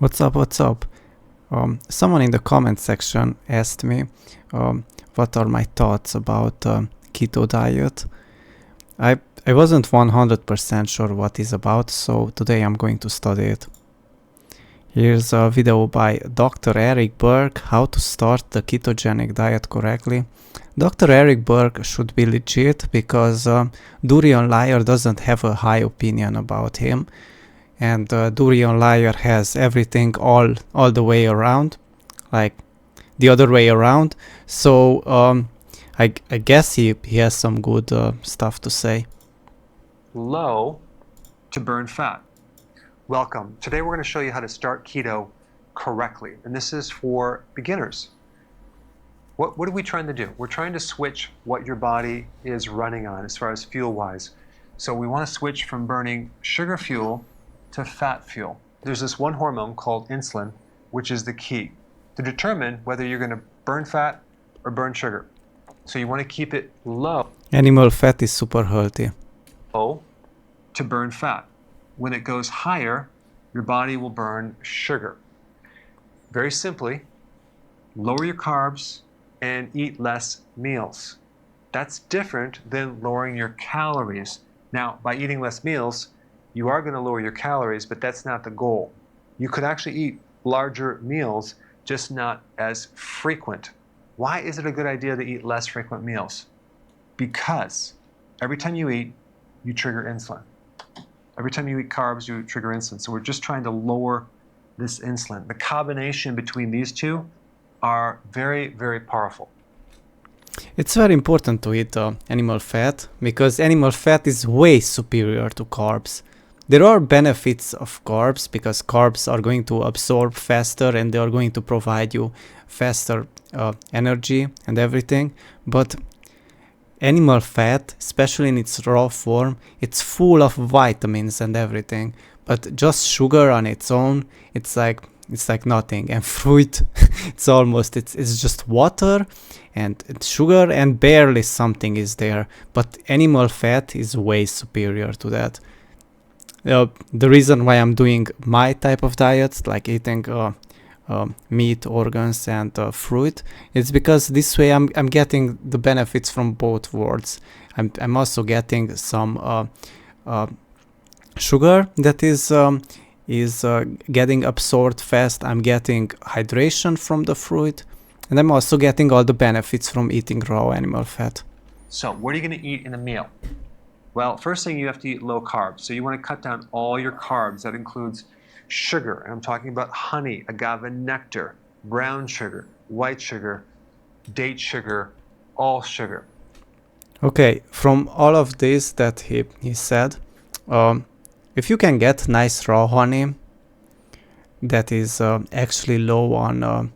What's up? What's up? Someone in the comment section asked me what are my thoughts about keto diet. I I wasn't 100% sure what it's about, so today I'm going to study it. Here's a video by Dr. Berg, how to start the ketogenic diet correctly. Dr. Berg should be legit because Durian Liar doesn't have a high opinion about him. And Durian Liar has everything all the way around, like the other way around. So I guess he has some good stuff to say. Low to burn fat. Welcome. Today we're going to show you how to start keto correctly, and this is for beginners. What are we trying to do? We're trying to switch what your body is running on as far as fuel-wise. So we want to switch from burning sugar fuel to fat fuel. There's this one hormone called insulin, which is the key to determine whether you're going to burn fat or burn sugar. So you want to keep it low. Animal fat is super healthy. To burn fat. When it goes higher, your body will burn sugar. Very simply, lower your carbs and eat less meals. That's different than lowering your calories. Now, by eating less meals, you are going to lower your calories, but that's not the goal. You could actually eat larger meals, just not as frequent. Why is it a good idea to eat less frequent meals? Because every time you eat, you trigger insulin. Every time you eat carbs, you trigger insulin. So we're just trying to lower this insulin. The combination between these two are very, very powerful. It's very important to eat animal fat because animal fat is way superior to carbs. There are benefits of carbs because carbs are going to absorb faster and they are going to provide you faster energy and everything. But animal fat, especially in its raw form, it's full of vitamins and everything. But just sugar on its own, it's like nothing. And fruit, it's just water and sugar and barely something is there. But animal fat is way superior to that. The reason why I'm doing my type of diet, like eating meat, organs, and fruit, is because this way I'm getting the benefits from both worlds. I'm also getting some sugar that is getting absorbed fast. I'm getting hydration from the fruit, and I'm also getting all the benefits from eating raw animal fat. So what are you going to eat in a meal? Well, first thing, you have to eat low carbs. So you want to cut down all your carbs. That includes sugar, and I'm talking about honey, agave nectar, brown sugar, white sugar, date sugar, all sugar. Okay, from all of this that he said, if you can get nice raw honey that is actually low on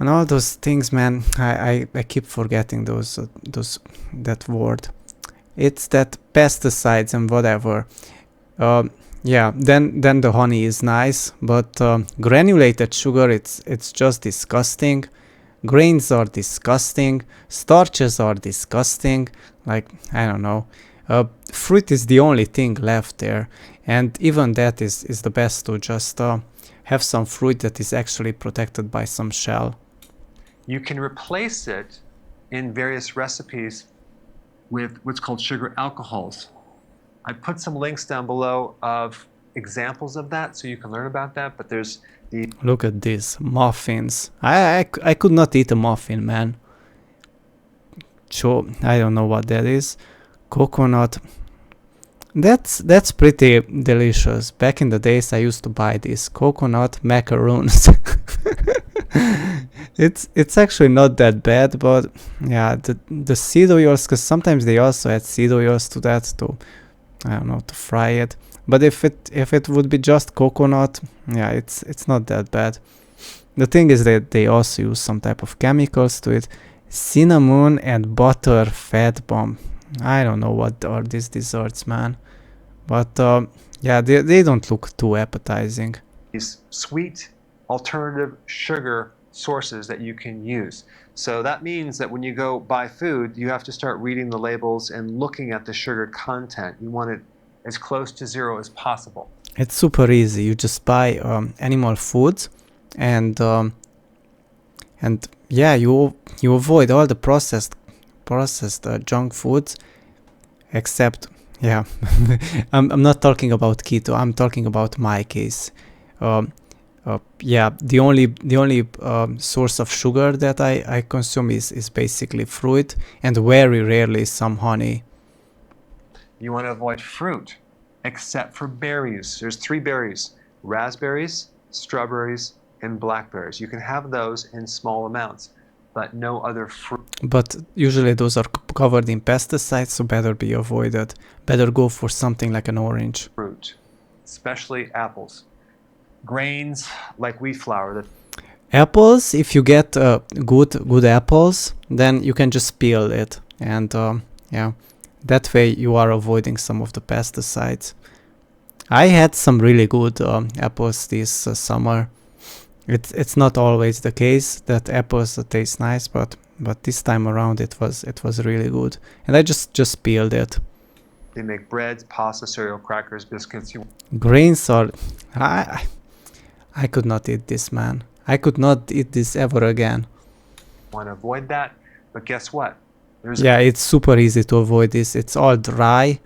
all those things, man, I keep forgetting that word. It's that pesticides and whatever. Yeah, then the honey is nice, but granulated sugar, it's just disgusting. Grains are disgusting. Starches are disgusting. Like, I don't know. Fruit is the only thing left there, and even that is the best to just have some fruit that is actually protected by some shell. You can replace it in various recipes with what's called sugar alcohols. I put some links down below of examples of that so you can learn about that, but there's the... Look at this, muffins. I could not eat a muffin, man. Sure, I don't know what that is. Coconut. That's pretty delicious. Back in the days I used to buy these coconut macaroons. It's actually not that bad, but yeah, the seed oils, because sometimes they also add seed oils to that to, I don't know, to fry it. But if it would be just coconut, yeah, it's not that bad. The thing is that they also use some type of chemicals to it. Cinnamon and butter fat bomb. I don't know what are these desserts, man. But yeah, they don't look too appetizing. These sweet alternative sugar sources that you can use. So that means that when you go buy food, you have to start reading the labels and looking at the sugar content. You want it as close to zero as possible. It's super easy. You just buy animal foods, and yeah, you avoid all the processed junk foods, except yeah. I'm not talking about keto. I'm talking about my case. Um, yeah, the only source of sugar that I consume is basically fruit, and very rarely some honey. You want to avoid fruit, except for berries. There's 3 berries: raspberries, strawberries, and blackberries. You can have those in small amounts, but no other But usually those are covered in pesticides, so better be avoided. Better go for something like an orange. fruit, especially apples. Grains like wheat flour. Apples, if you get good apples, then you can just peel it, and yeah, that way you are avoiding some of the pesticides. I had some really good apples this summer. It's not always the case that apples taste nice, but this time around it was really good, and I just peeled it. They make breads, pasta, cereal, crackers, biscuits. You Grains are, I I could not eat this, man. I could not eat this ever again. want to avoid that, but guess what? There's Yeah, it's super easy to avoid this. It's all dry,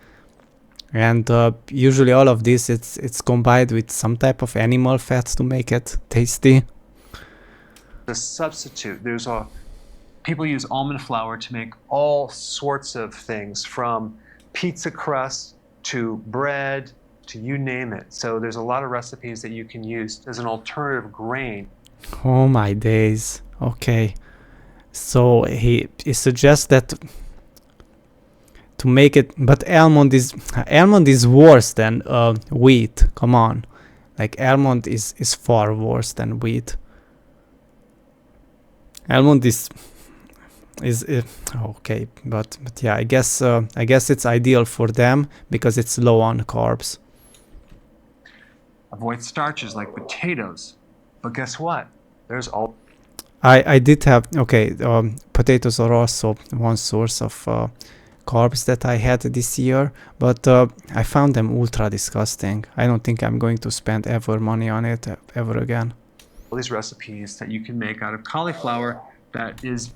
and usually all of this it's combined with some type of animal fats to make it tasty. a substitute. People use almond flour to make all sorts of things, from pizza crust to bread to you name it. So there's a lot of recipes that you can use as an alternative grain. Oh my days. Okay. So he suggests that to make it, but almond is worse than wheat. Come on, like almond is far worse than wheat. Almond is okay, but yeah, I guess it's ideal for them because it's low on carbs. Avoid starches like potatoes. But guess what? There's all I did have, okay, potatoes are also one source of carbs that I had this year, but I found them ultra disgusting. I don't think I'm going to spend ever money on it ever again. these recipes that you can make out of cauliflower that is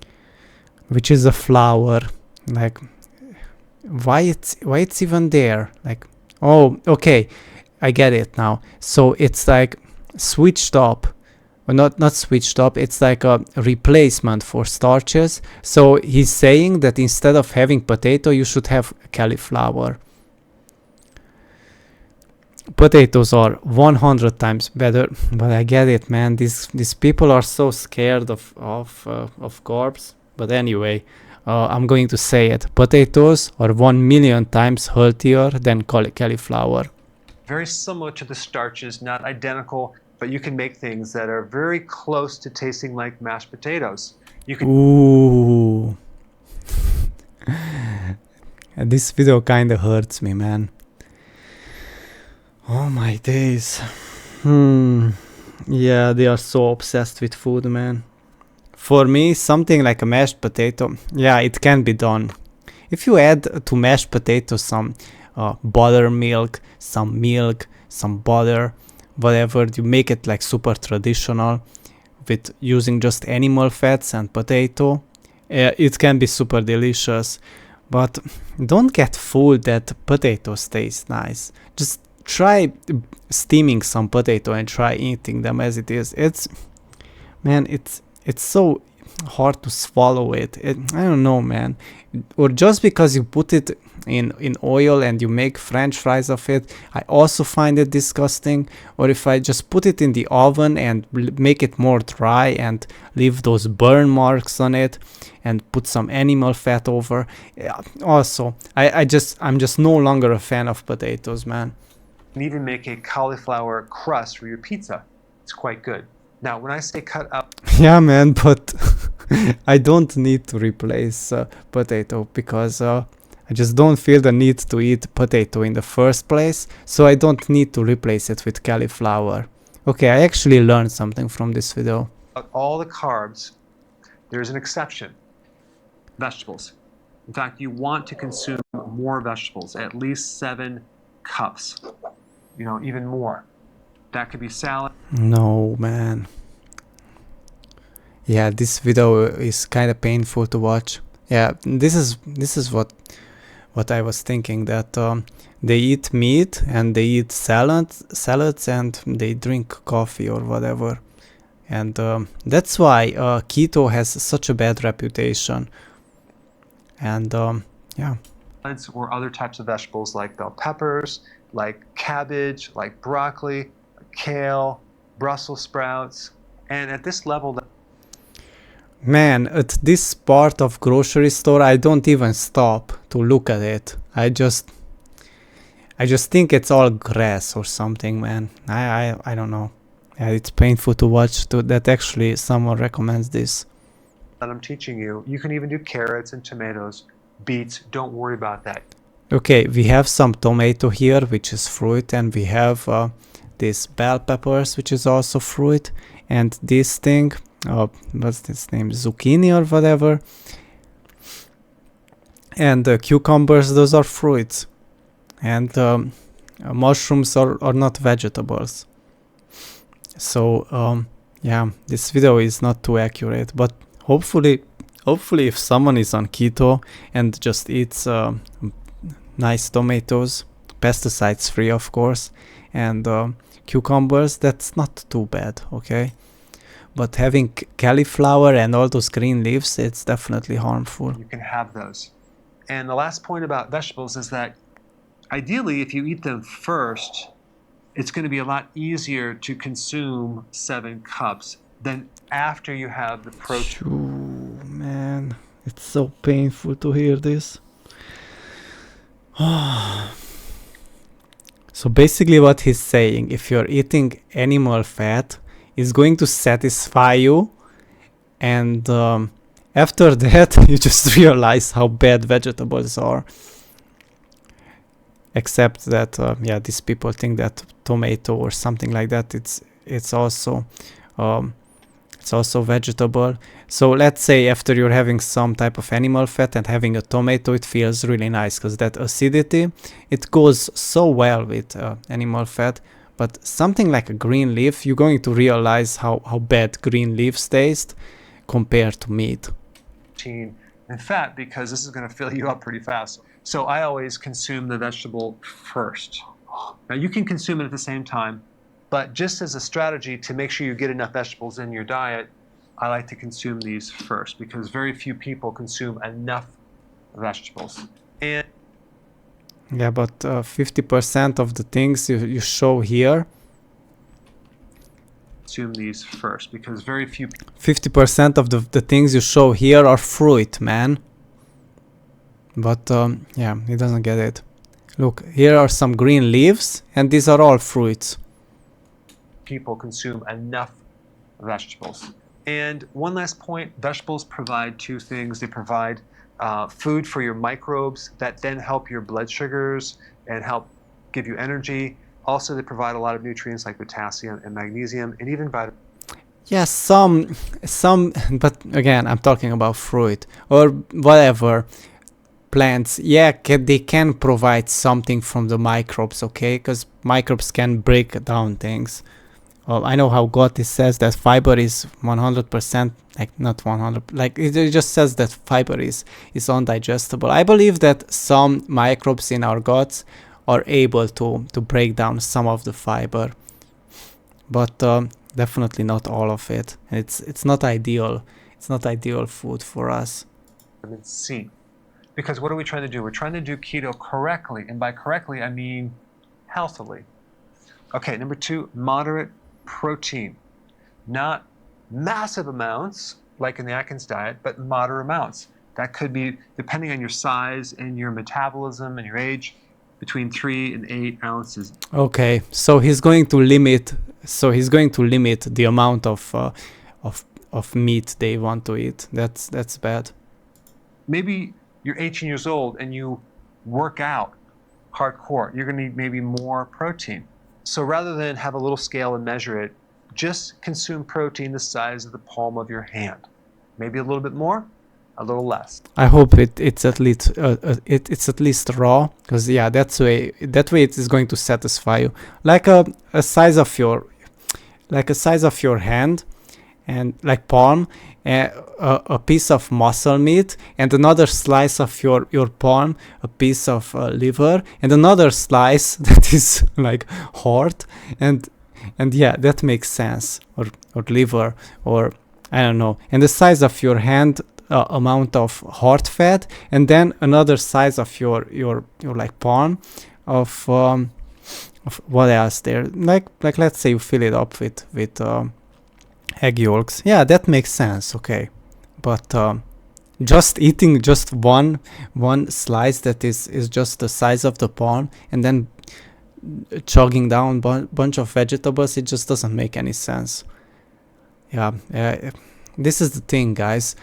Which is a flour, like why it's even there? Like, oh, okay, I get it now. So it's like switched up, or not switched up. It's like a replacement for starches. So he's saying that instead of having potato, you should have cauliflower. Potatoes are 100 times better, but I get it, man. These people are so scared of carbs. But anyway, I'm going to say it. Potatoes are 1 million times healthier than cauliflower. very similar to the starches, not identical, but you can make things that are very close to tasting like mashed potatoes. You can Ooh. This video kind of hurts me, man. Oh my days. Yeah, they are so obsessed with food, man. For me, something like a mashed potato, yeah, it can be done. If you add to mashed potato some buttermilk, some butter, whatever, you make it like super traditional with using just animal fats and potato, it can be super delicious. But don't get fooled that potatoes taste nice. Just try steaming some potato and try eating them as it is. It's so hard to swallow it. I don't know, man. Or just because you put it in oil and you make french fries of it, I also find it disgusting. Or if I just put it in the oven and make it more dry and leave those burn marks on it and put some animal fat over, yeah, also I'm just no longer a fan of potatoes, man. even make a cauliflower crust for your pizza. It's quite good. Now, when I say cut up, Yeah, man, but I don't need to replace potato because I just don't feel the need to eat potato in the first place, so I don't need to replace it with cauliflower. Okay, I actually learned something from this video. all the carbs, there's an exception: vegetables. In fact, you want to consume more vegetables, at least 7 cups. even more. That could be salad. No, man. Yeah, this video is kind of painful to watch. Yeah, this is what I was thinking, that they eat meat and they eat salads and they drink coffee or whatever. And that's why keto has such a bad reputation. And yeah. Or other types of vegetables like bell peppers, like cabbage, like broccoli, kale, Brussels sprouts. And at this level, Man, at this part of grocery store, I don't even stop to look at it. I just think it's all grass or something, man. I don't know. Yeah, it's painful to watch that actually someone recommends this. that I'm teaching you, you can even do carrots and tomatoes, beets. Don't worry about that. Okay, we have some tomato here, which is fruit, and we have this bell peppers, which is also fruit, and this thing, what's this name, zucchini or whatever, and cucumbers, those are fruits, and mushrooms are not vegetables. So yeah, this video is not too accurate, but hopefully if someone is on keto and just eats nice tomatoes, pesticides free of course, and cucumbers, that's not too bad, okay? But having cauliflower and all those green leaves, it's definitely harmful. You can have those. And the last point about vegetables is that ideally, if you eat them first, it's going to be a lot easier to consume 7 cups than after you have the protein. Shoo, man, it's so painful to hear this. So basically what he's saying, if you're eating animal fat, it's going to satisfy you, and after that you just realize how bad vegetables are. Except that yeah, these people think that tomato or something like that, it's also vegetable. So let's say after you're having some type of animal fat and having a tomato, it feels really nice because that acidity, it goes so well with animal fat. But something like a green leaf, you're going to realize how bad green leaves taste compared to meat. And fat, because this is going to fill you up pretty fast. So I always consume the vegetable first. Now you can consume it at the same time, but just as a strategy to make sure you get enough vegetables in your diet, I like to consume these first because very few people consume enough vegetables. And yeah, but 50% of the things you show here, consume these first because very few 50% of the things you show here are fruit, man. But yeah, he doesn't get it. Look, here are some green leaves, and these are all fruits. People consume enough vegetables. And one last point, vegetables provide 2 things. They provide food for your microbes that then help your blood sugars and help give you energy. Also, they provide a lot of nutrients like potassium and magnesium and even vitamins. Yeah, some, but again, I'm talking about fruit or whatever. Plants, yeah, they can provide something from the microbes, okay? Because microbes can break down things. I know how Gotti says that fiber is 100%, like not 100, like it just says that fiber is undigestible. I believe that some microbes in our guts are able to break down some of the fiber, but definitely not all of it. And it's not ideal. It's not ideal food for us. Vitamin C. Because what are we trying to do? We're trying to do keto correctly. And by correctly, I mean healthily. Okay, number 2, moderate protein. Not massive amounts, like in the Atkins diet, but moderate amounts. That could be, depending on your size and your metabolism and your age, between 3 and 8 ounces. Okay, so he's going to limit the amount of meat they want to eat. That's bad. Maybe you're 18 years old and you work out hardcore. You're going to need maybe more protein. So rather than have a little scale and measure it, just consume protein the size of the palm of your hand. Maybe a little bit more, a little less. I hope it's at least it's at least raw, because yeah, that way it is going to satisfy you, like a size of your hand, and like palm, a piece of muscle meat, and another slice of your palm, a piece of liver, and another slice that is like heart, and yeah, that makes sense, or liver, or I don't know, and the size of your hand, amount of heart fat, and then another size of your like palm of what else there, like let's say you fill it up with egg yolks. Yeah, that makes sense. Okay, but just eating just one slice that is just the size of the palm, and then chugging down bunch of vegetables, it just doesn't make any sense. Yeah, this is the thing, guys.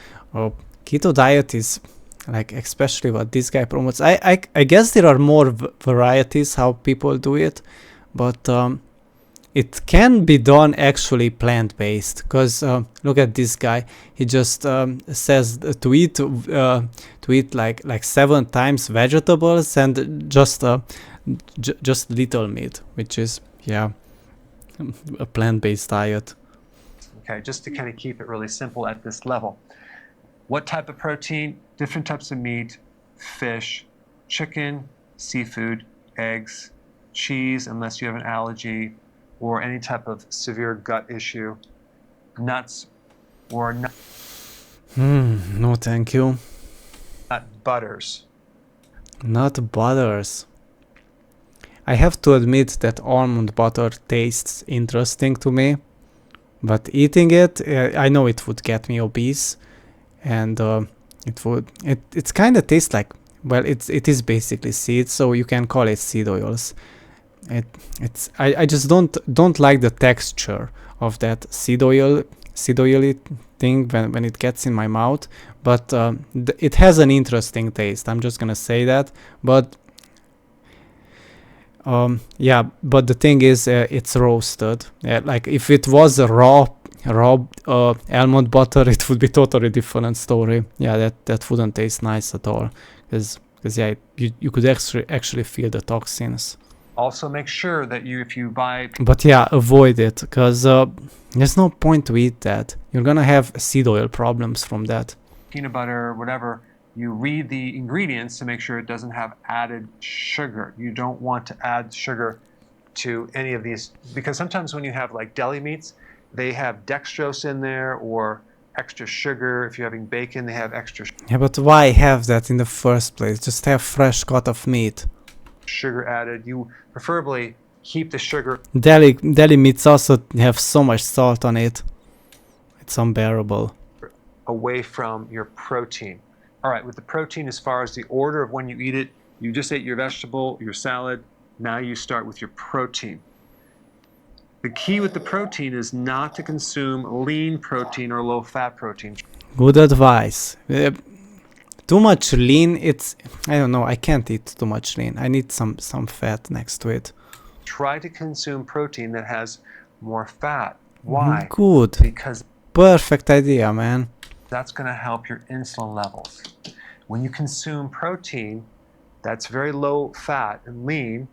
Keto diet is like, especially what this guy promotes. I guess there are more varieties how people do it, but it can be done actually plant-based, because look at this guy. He just says to eat like 7 times vegetables and just little meat, which is, yeah, a plant-based diet. Okay, just to kind of keep it really simple at this level. What type of protein? Different types of meat, fish, chicken, seafood, eggs, cheese, unless you have an allergy or any type of severe gut issue, nuts or No, thank you. nut butters. Nut butters. I have to admit that almond butter tastes interesting to me, but eating it, I know it would get me obese, and it's kind of tastes like, well, it is basically seeds, so you can call it seed oils. I just don't like the texture of that seed oily thing when it gets in my mouth, but it has an interesting taste. I'm just gonna say that, but yeah, but the thing is, it's roasted. Like if it was a raw almond butter, it would be totally different story. Yeah, that wouldn't taste nice at all, because yeah, you could actually feel the toxins. Also, make sure that if you buy. But yeah, avoid it, because there's no point to eat that. You're gonna have seed oil problems from that. Peanut butter, whatever, you read the ingredients to make sure it doesn't have added sugar. You don't want to add sugar to any of these, because sometimes when you have like deli meats, they have dextrose in there or extra sugar. If you're having bacon, they have extra Yeah, but why have that in the first place? Just have fresh cut of meat. sugar added. You preferably keep the sugar. Deli meats also have so much salt on it. It's unbearable. Away from your protein. All right, with the protein, as far as the order of when you eat it, you just ate your vegetable, your salad. Now you start with your protein. The key with the protein is not to consume lean protein or low-fat protein. Good advice. Too much lean, I don't know, I can't eat too much lean. I need some fat next to it. Try to consume protein that has more fat. Why? Good. Because Perfect idea, man. that's going to help your insulin levels. When you consume protein that's very low fat and lean,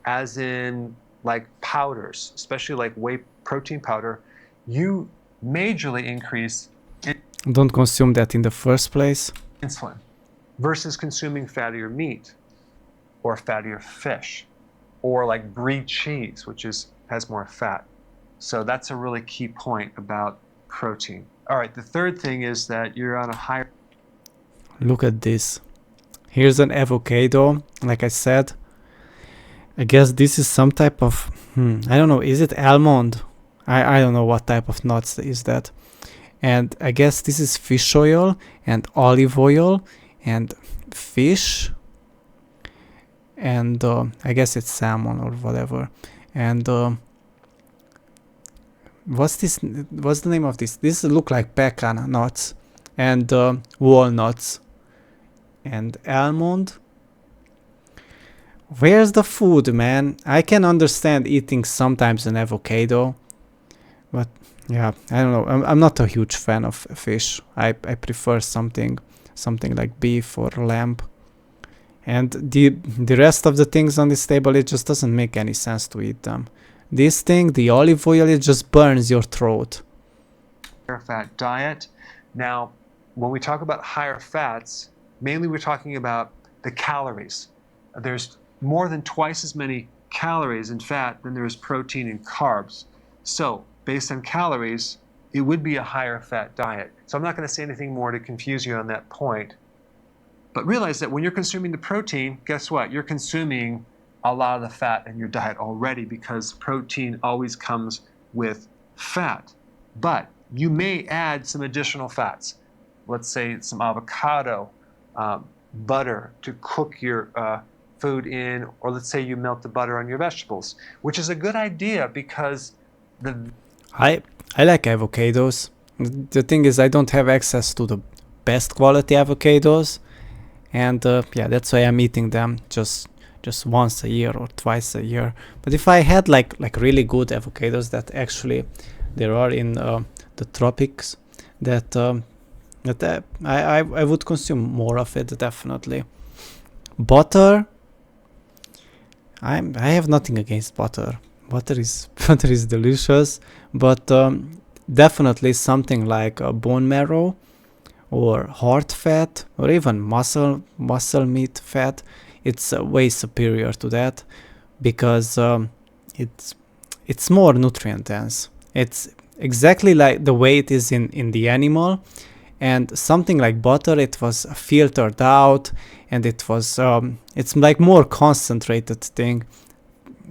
as in like powders, especially like whey protein powder, you majorly increase Don't consume that in the first place. insulin versus consuming fattier meat or fattier fish or like brie cheese, which has more fat. So that's a really key point about protein. All right, the third thing is that you're on a higher. Look at this. Here's an avocado, like I said. I guess this is some type of, I don't know, is it almond? I don't know what type of nuts is that. And I guess this is fish oil and olive oil and fish. And I guess it's salmon or whatever. And what's the name of this? This look like pecan nuts and walnuts and almond. Where's the food, man? I can understand eating sometimes an avocado, but yeah, I don't know. I'm not a huge fan of fish. I prefer something something like beef or lamb. And the rest of the things on this table, it just doesn't make any sense to eat them. This thing, the olive oil, it just burns your throat. Higher fat diet. Now, when we talk about higher fats, mainly we're talking about the calories. There's more than twice as many calories in fat than there is protein and carbs. So, based on calories, it would be a higher fat diet. So I'm not going to say anything more to confuse you on that point. But realize that when you're consuming the protein, guess what? You're consuming a lot of the fat in your diet already, because protein always comes with fat. But you may add some additional fats. Let's say some avocado, butter to cook your food in, or let's say you melt the butter on your vegetables, which is a good idea because I like avocados. The thing is, I don't have access to the best quality avocados, and yeah, that's why I'm eating them just once a year or twice a year. But if I had like really good avocados that actually there are in the tropics, that I would consume more of it, definitely. Butter, I have nothing against butter. Butter is delicious, but definitely something like bone marrow or heart fat or even muscle meat fat, it's way superior to that, because it's more nutrient dense. It's exactly like the way it is in the animal. And something like butter, it was filtered out, and it was it's like more concentrated thing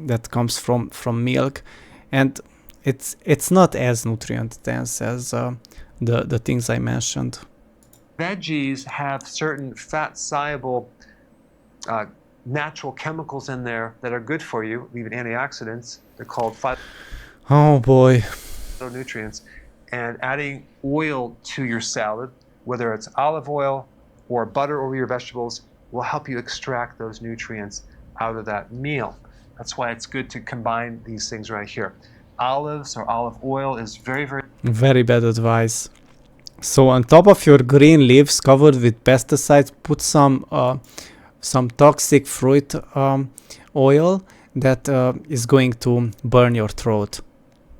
that comes from milk, and it's not as nutrient dense as the things I mentioned. veggies have certain fat soluble natural chemicals in there that are good for you, even antioxidants. They're called Oh boy. phytonutrients. And adding oil to your salad, whether it's olive oil or butter over your vegetables, will help you extract those nutrients out of that meal. That's why it's good to combine these things right here. Olives or olive oil is Very bad advice. So on top of your green leaves covered with pesticides, put some toxic fruit oil that is going to burn your throat.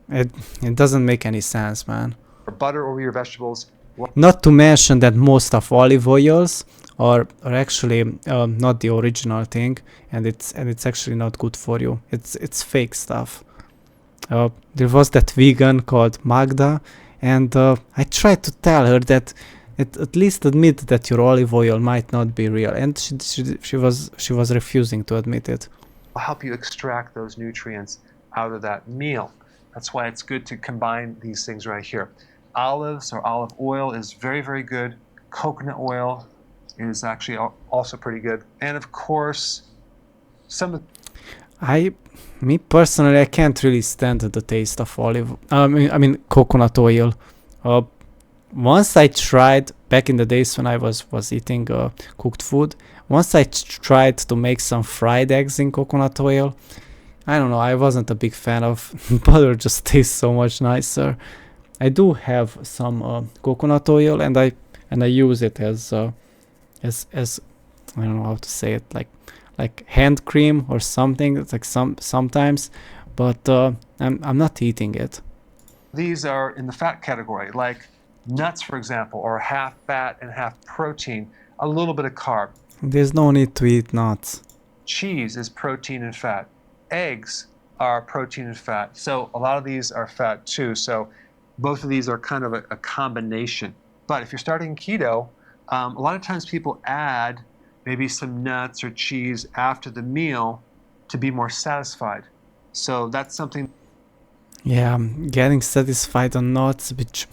It doesn't make any sense, man. or butter over your vegetables. Not to mention that most of olive oils are actually not the original thing, and it's actually not good for you. It's fake stuff. There was that vegan called Magda, and I tried to tell her that at least admit that your olive oil might not be real, and she was refusing to admit it. Will help you extract those nutrients out of that meal. That's why it's good to combine these things right here. Olives or olive oil is very, very good. Coconut oil is actually also pretty good. And of course, Me personally, I can't really stand the taste of coconut oil. Once I tried back in the days when I was eating cooked food. Once I tried to make some fried eggs in coconut oil. I don't know. I wasn't a big fan of butter. Just tastes so much nicer. I do have some coconut oil, and I use it as I don't know how to say it, like hand cream or something. It's like sometimes, but I'm not eating it. These are in the fat category, like nuts, for example, are half fat and half protein, a little bit of carb. There's no need to eat nuts. Cheese is protein and fat. Eggs are protein and fat. So a lot of these are fat too. So both of these are kind of a combination. But if you're starting keto, a lot of times people add maybe some nuts or cheese after the meal to be more satisfied. So that's something. Yeah, I'm getting satisfied on nuts, which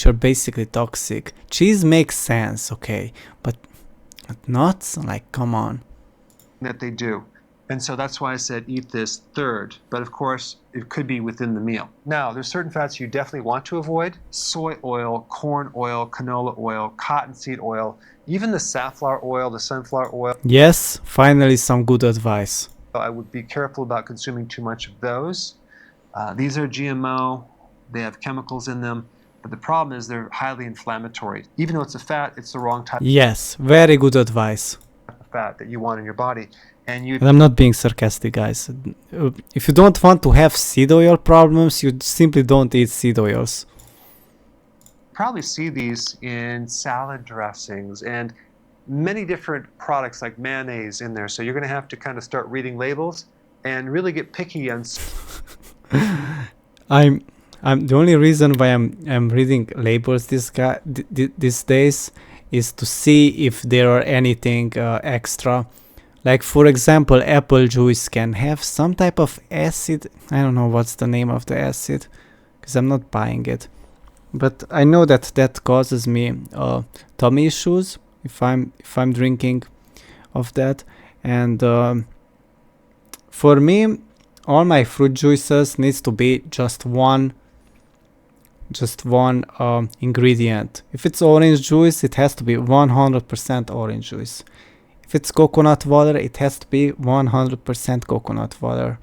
are basically toxic. Cheese makes sense, okay, but nuts, like, come on. That they do. And so that's why I said eat this third. But of course, it could be within the meal. Now, there's certain fats you definitely want to avoid. Soy oil, corn oil, canola oil, cottonseed oil, even the safflower oil, the sunflower oil. Yes, finally some good advice. I would be careful about consuming too much of those. These are GMO. They have chemicals in them. But the problem is they're highly inflammatory. Even though it's a fat, it's the wrong type Yes, very good advice. of fat that you want in your body. And you And I'm not being sarcastic, guys. If you don't want to have seed oil problems, you simply don't eat seed oils. probably see these in salad dressings and many different products like mayonnaise in there. So you're going to have to kind of start reading labels and really get picky on I'm the only reason why I'm reading labels these days is to see if there are anything extra. Like for example, apple juice can have some type of acid. I don't know what's the name of the acid, because I'm not buying it. But I know that that causes me tummy issues if I'm drinking of that. And for me, all my fruit juices needs to be just one ingredient. If it's orange juice, it has to be 100% orange juice. If it's coconut water, it has to be 100% coconut water.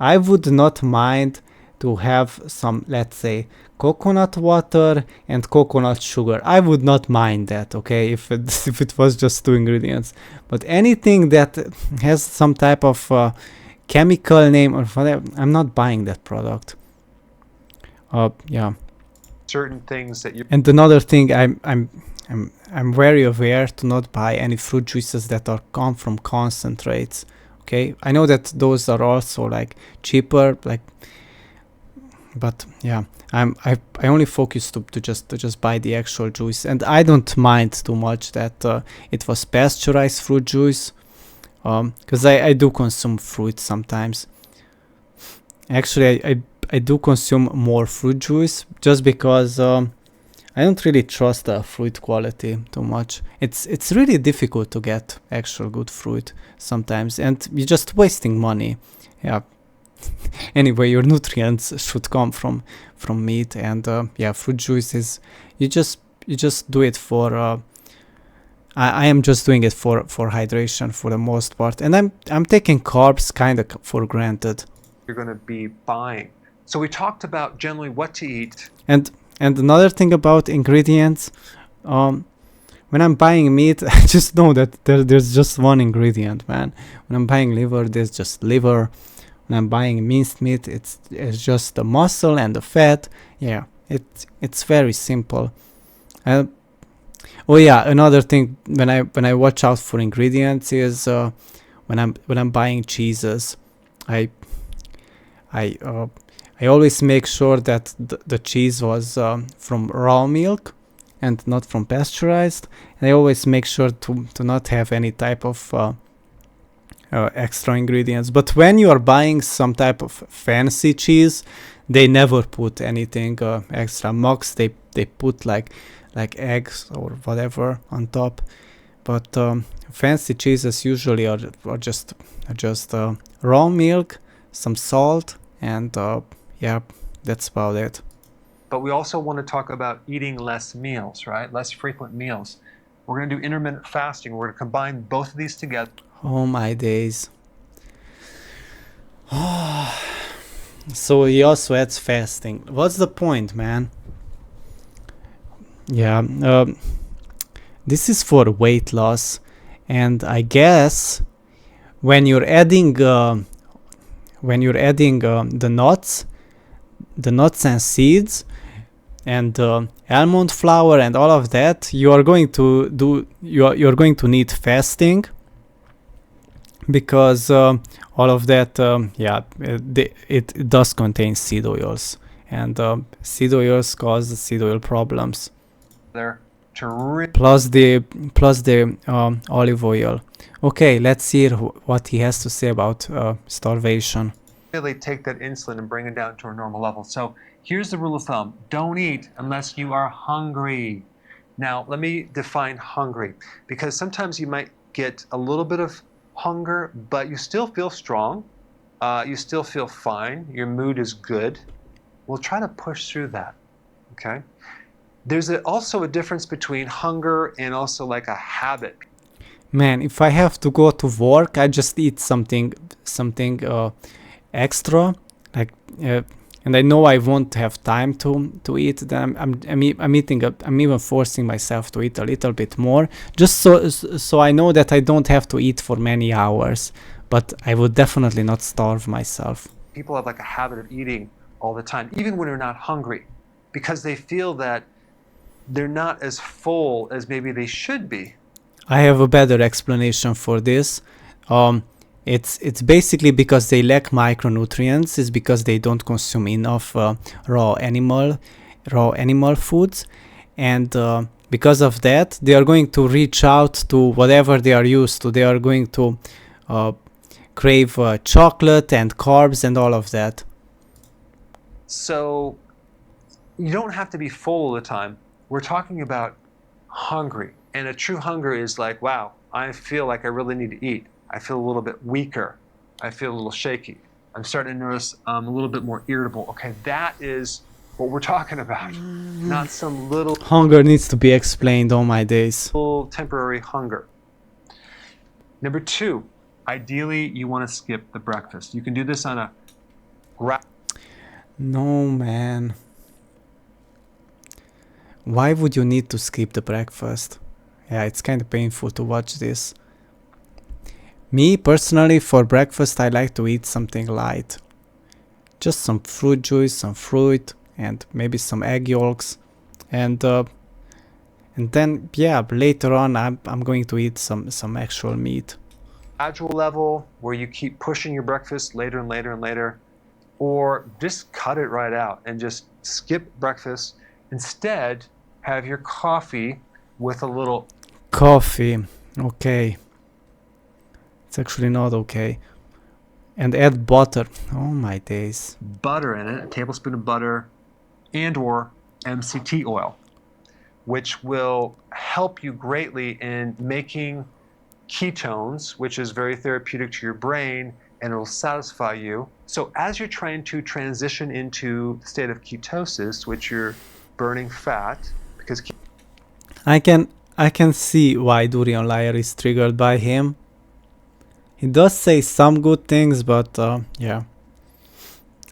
I would not mind to have some, let's say, coconut water and coconut sugar. I would not mind that, okay, if it was just two ingredients. But anything that has some type of chemical name or whatever, I'm not buying that product. Yeah. certain things that you And another thing, I'm very aware to not buy any fruit juices that are come from concentrates. Okay, I know that those are also like cheaper, like, but yeah, I only focus to just buy the actual juice, and I don't mind too much that it was pasteurized fruit juice, because I do consume fruit sometimes. Actually, I do consume more fruit juice just because I don't really trust the fruit quality too much. It's really difficult to get actual good fruit sometimes, and you're just wasting money. Yeah. Anyway, your nutrients should come from meat, and yeah, fruit juice is you just do it for. I am just doing it for hydration for the most part, and I'm taking carbs kind of for granted. you're going to be buying. So we talked about generally what to eat. And another thing about ingredients, when I'm buying meat, I just know that there's just one ingredient, man. When I'm buying liver, there's just liver. When I'm buying minced meat, it's just the muscle and the fat. Yeah, it's very simple. Oh yeah, another thing when I watch out for ingredients is when I'm buying cheeses, I always make sure that the cheese was from raw milk and not from pasteurized. And I always make sure to not have any type of extra ingredients. But when you are buying some type of fancy cheese, they never put anything extra. Max they put like eggs or whatever on top. But fancy cheeses usually are just raw milk, some salt, and yeah, that's about it. But we also want to talk about eating less meals, right? Less frequent meals. We're going to do intermittent fasting. We're going to combine both of these together. Oh my days. So he also adds fasting. What's the point, man? Yeah, this is for weight loss, and I guess when you're adding the nuts and seeds and almond flour and all of that, you're going to need fasting, because all of that, yeah, it does contain seed oils, and seed oils cause seed oil problems. There to Plus the olive oil. Okay, let's hear what he has to say about starvation. really take that insulin and bring it down to a normal level. So here's the rule of thumb. Don't eat unless you are hungry. Now, let me define hungry, because sometimes you might get a little bit of hunger, but you still feel strong. You still feel fine. Your mood is good. We'll try to push through that, okay? There's also a difference between hunger and also like a habit. Man, if I have to go to work, I just eat something extra, like and I know I won't have time to eat, then I'm even forcing myself to eat a little bit more, just so I know that I don't have to eat for many hours, but I would definitely not starve myself. People have like a habit of eating all the time, even when they're not hungry, because they feel that they're not as full as maybe they should be. I have a better explanation for this. It's basically because they lack micronutrients. It's because they don't consume enough raw animal foods, and because of that, they are going to reach out to whatever they are used to. They are going to crave chocolate and carbs and all of that. So you don't have to be full all the time. We're talking about hungry. And a true hunger is like, wow, I feel like I really need to eat. I feel a little bit weaker. I feel a little shaky. I'm starting to notice I'm a little bit more irritable. Okay, that is what we're talking about. Not some little Hunger needs to be explained all my days. temporary hunger. Number 2, ideally you want to skip the breakfast. You can do this on a No, man. Why would you need to skip the breakfast? Yeah, it's kind of painful to watch this. Me, personally, for breakfast, I like to eat something light. Just some fruit juice, some fruit, and maybe some egg yolks. And then, yeah, later on, I'm going to eat some actual meat. gradual level where you keep pushing your breakfast later and later and later, or just cut it right out and just skip breakfast. Instead, have your coffee with a little Coffee, okay. It's actually not okay. And add butter. Oh my days. butter in it, a tablespoon of butter, and or MCT oil, which will help you greatly in making ketones, which is very therapeutic to your brain, and it will satisfy you. So as you're trying to transition into the state of ketosis, which you're burning fat, because I can see why Durian Liar is triggered by him. He does say some good things, but yeah.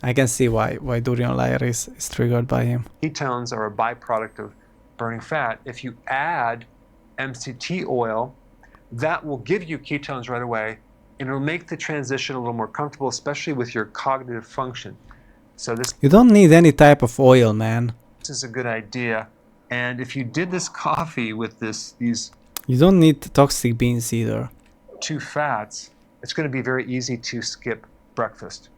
I can see why Durian Liar is triggered by him. ketones are a byproduct of burning fat. If you add MCT oil, that will give you ketones right away, and it'll make the transition a little more comfortable, especially with your cognitive function. So this You don't need any type of oil, man. is a good idea. And if you did this coffee with these You don't need toxic beans either. 2 fats, it's going to be very easy to skip breakfast.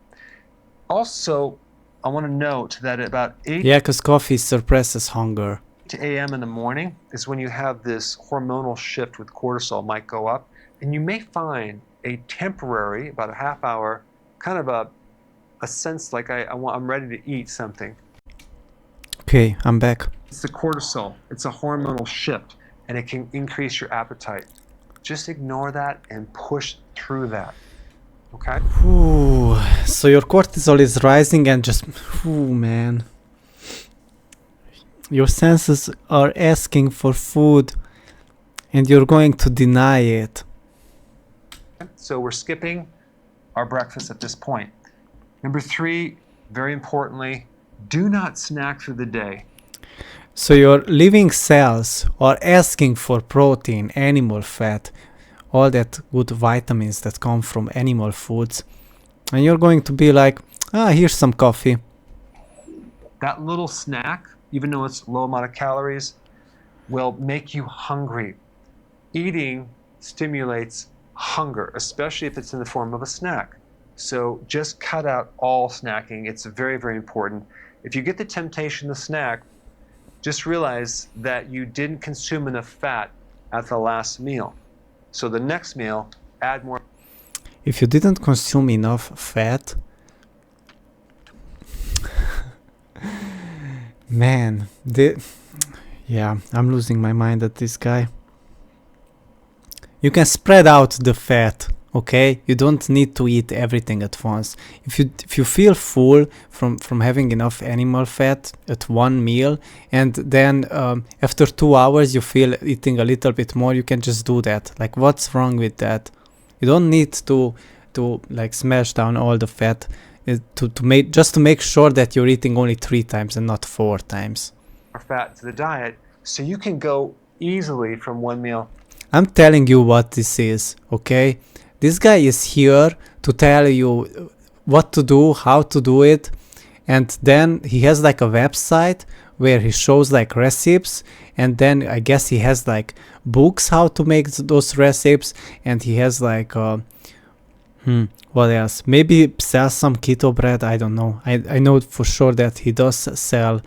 Also, I want to note that at about 8 Yeah, because coffee suppresses hunger. a.m. in the morning is when you have this hormonal shift with cortisol might go up, and you may find a temporary, about a half hour, kind of a sense like I'm ready to eat something. Okay, I'm back. It's the cortisol. It's a hormonal shift, and it can increase your appetite. Just ignore that and push through that. Okay? Ooh, so your cortisol is rising and just... Ooh, man. Your senses are asking for food and you're going to deny it. So we're skipping our breakfast at this point. Number 3, very importantly, do not snack through the day. So your living cells are asking for protein, animal fat, all that good vitamins that come from animal foods. And you're going to be like, here's some coffee. That little snack, even though it's low amount of calories, will make you hungry. Eating stimulates hunger, especially if it's in the form of a snack. So just cut out all snacking. It's very, very important. If you get the temptation to snack, just realize that you didn't consume enough fat at the last meal. So the next meal, add more. If you didn't consume enough fat, man, yeah, I'm losing my mind at this guy. You can spread out the fat, okay? You don't need to eat everything at once. If you feel full from having enough animal fat at one meal, and then after 2 hours you feel eating a little bit more, you can just do that. Like, what's wrong with that? You don't need to like smash down all the fat to make just to make sure that you're eating only 3 times and not 4 times. More fat to the diet, so you can go easily from one meal. I'm telling you what this is, okay? This guy is here to tell you what to do, how to do it, and then he has like a website where he shows like recipes, and then I guess he has like books how to make those recipes, and he has like what else? Maybe sell some keto bread, I don't know. I know for sure that he does sell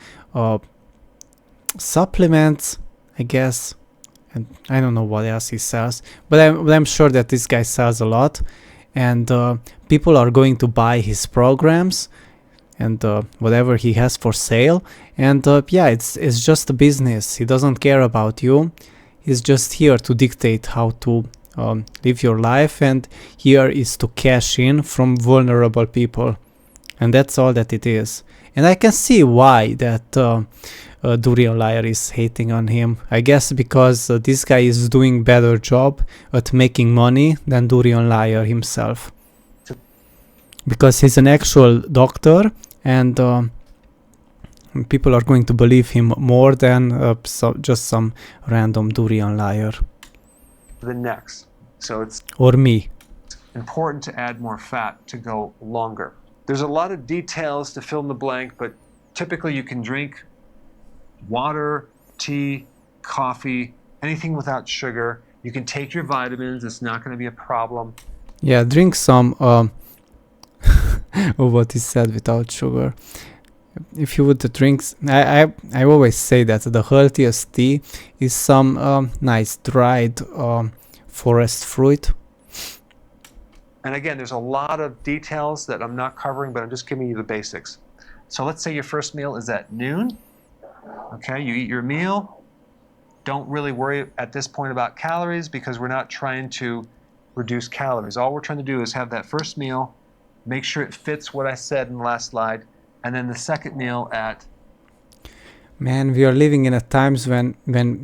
supplements, I guess, and I don't know what else he sells, but I'm sure that this guy sells a lot, and people are going to buy his programs and whatever he has for sale, and yeah, it's just a business. He doesn't care about you. He's just here to dictate how to live your life, and here is to cash in from vulnerable people, and that's all that it is. And I can see why that Durian Liar is hating on him. I guess because this guy is doing better job at making money than Durian Liar himself, because he's an actual doctor, and people are going to believe him more than just some random Durian Liar. The next. So it's or me. important to add more fat to go longer. There's a lot of details to fill in the blank, but typically you can drink water, tea, coffee, anything without sugar. You can take your vitamins. It's not going to be a problem. Yeah, drink some what is said without sugar. If you would drink, I always say that the healthiest tea is some nice dried forest fruit. And again, there's a lot of details that I'm not covering, but I'm just giving you the basics. So let's say your first meal is at noon. Okay, you eat your meal. Don't really worry at this point about calories, because we're not trying to reduce calories. All we're trying to do is have that first meal, make sure it fits what I said in the last slide, and then the second meal at... Man, we are living in a times when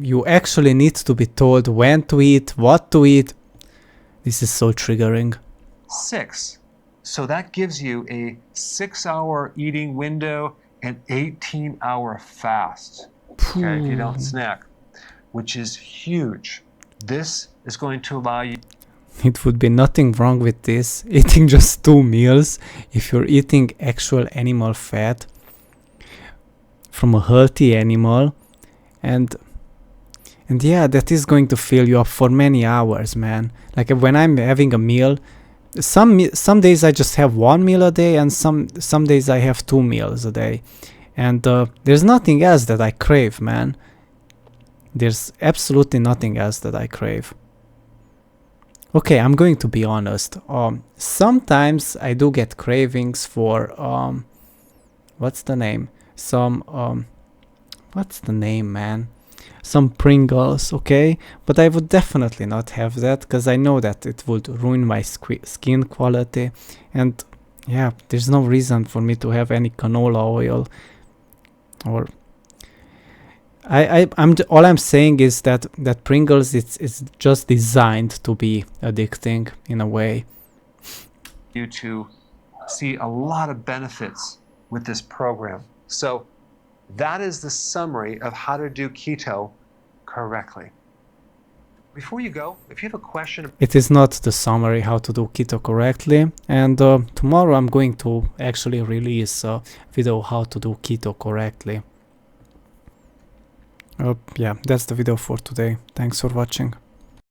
you actually need to be told when to eat, what to eat. This is so triggering. 6. So that gives you a 6-hour eating window and 18-hour fast. Okay, if you don't snack, which is huge. This is going to allow you... It would be nothing wrong with this, eating just 2 meals, if you're eating actual animal fat from a healthy animal, and yeah, that is going to fill you up for many hours, man. Like when I'm having a meal, some days I just have 1 meal a day, and some days I have 2 meals a day, and there's nothing else that I crave, man. There's absolutely nothing else that I crave. Okay, I'm going to be honest. Sometimes I do get cravings for what's the name? What's the name, man? Some Pringles, okay? But I would definitely not have that, because I know that it would ruin my skin quality, and yeah, there's no reason for me to have any canola oil. Or all I'm saying is that Pringles, it's just designed to be addicting in a way. You to see a lot of benefits with this program. So that is the summary of how to do keto correctly. Before you go, if you have a question... It is not the summary how to do keto correctly, and tomorrow I'm going to actually release a video how to do keto correctly. Yeah, that's the video for today. Thanks for watching.